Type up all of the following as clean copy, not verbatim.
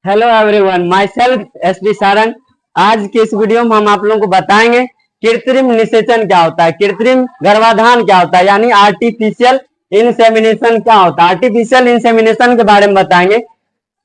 Hello everyone, my self SD Sarang. आज के इस वीडियो में हम आप लोगों को बताएंगे कृत्रिम निषेचन क्या होता है, कृत्रिम गर्भाधान क्या होता है, यानी आर्टिफिशियल इंसेमिनेशन क्या होता है। आर्टिफिशियल इंसेमिनेशन के बारे में बताएंगे।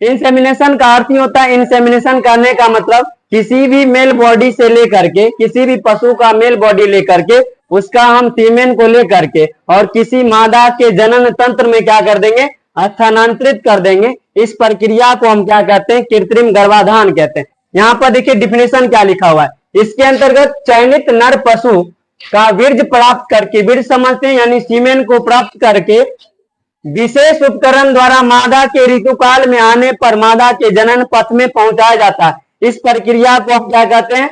इंसेमिनेशन का अर्थ ही होता है, इंसेमिनेशन करने का मतलब किसी भी मेल बॉडी से लेकर के, किसी भी पशु का मेल बॉडी लेकर के उसका हम सीमेन को लेकर के और किसी मादा के जनन तंत्र में क्या कर देंगे, स्थानांतरित कर देंगे। इस प्रक्रिया को हम क्या कहते हैं, कृत्रिम गर्भाधान कहते हैं। यहाँ पर देखिए डिफिनेशन क्या लिखा हुआ है। इसके अंतर्गत चयनित नर पशु का वीर्य प्राप्त करके, वीर्य समझते हैं यानी सीमेन को प्राप्त करके विशेष उपकरण द्वारा मादा के ऋतुकाल में आने पर मादा के जनन पथ में पहुंचाया जाता है। इस प्रक्रिया को हम क्या कहते हैं,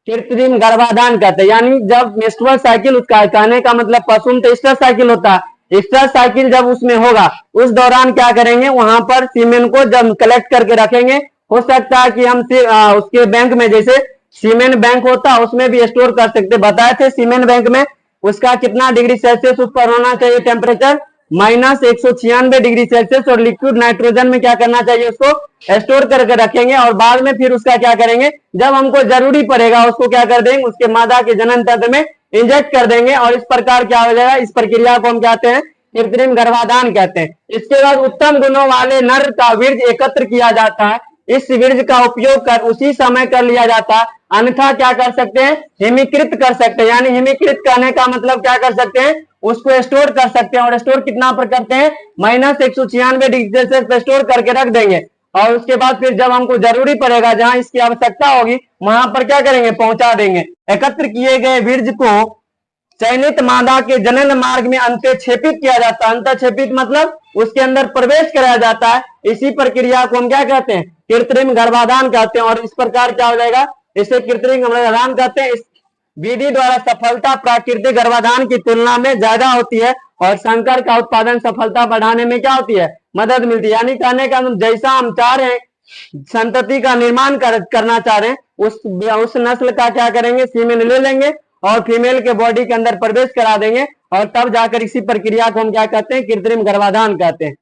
कृत्रिम गर्भाधान कहते हैं। यानी जब मेंस्ट्रुअल साइकिल, उसका कहने का मतलब पशु में तो ईस्टर साइकिल होता है, ईस्टर साइकिल जब उसमें होगा उस दौरान क्या करेंगे, वहां पर सीमेन को जब कलेक्ट करके रखेंगे। हो सकता है कि हम उसके बैंक में, जैसे सीमेन बैंक होता है उसमें भी स्टोर कर सकते। बताए थे सीमेन बैंक में उसका कितना डिग्री सेल्सियस ऊपर होना चाहिए टेम्परेचर, -196 डिग्री सेल्सियस। और लिक्विड नाइट्रोजन में क्या करना चाहिए, उसको स्टोर करके रखेंगे और बाद में फिर उसका क्या करेंगे, जब हमको जरूरी पड़ेगा उसको क्या कर देंगे, उसके मादा के जनन तंत्र में इंजेक्ट कर देंगे और इस प्रकार क्या हो जाएगा। इस प्रक्रिया को हम कहते हैं कृत्रिम गर्भाधान कहते हैं। इसके बाद उत्तम गुणों वाले नर का वीर्य एकत्र किया जाता है। इस वीर्य का उपयोग कर उसी समय कर लिया जाता है, अन्यथा क्या कर सकते हैं, हिमीकृत कर सकते हैं। यानी हिमीकृत करने का मतलब क्या कर सकते हैं, उसको स्टोर कर सकते हैं। और स्टोर कितना पर करते हैं, -196 डिग्री सेल्सियस पर स्टोर करके रख देंगे और उसके बाद फिर जब हमको जरूरी पड़ेगा, जहां इसकी आवश्यकता होगी वहां पर क्या करेंगे, पहुंचा देंगे। एकत्र किए गए वीर्य को चयनित मादा के जनन मार्ग में अंतःक्षेपित किया जाता है। अंतःक्षेपित मतलब उसके अंदर प्रवेश कराया जाता है। इसी प्रक्रिया को हम क्या कहते हैं, कृत्रिम गर्भाधान कहते हैं। और इस प्रकार क्या हो जाएगा, इसे कृत्रिम गर्भाधान कहते हैं। इस विधि द्वारा सफलता प्राकृतिक गर्भाधान की तुलना में ज्यादा होती है और संकर का उत्पादन सफलता बढ़ाने में क्या होती है, मदद मिलती है। यानी कहने का जैसा हम चाह रहे हैं, संतति का निर्माण करना चाह रहे हैं, उस नस्ल का क्या करेंगे, सीमेन ले लेंगे और फीमेल के बॉडी के अंदर प्रवेश करा देंगे और तब जाकर इसी प्रक्रिया को हम क्या कहते हैं, कृत्रिम गर्भाधान कहते हैं।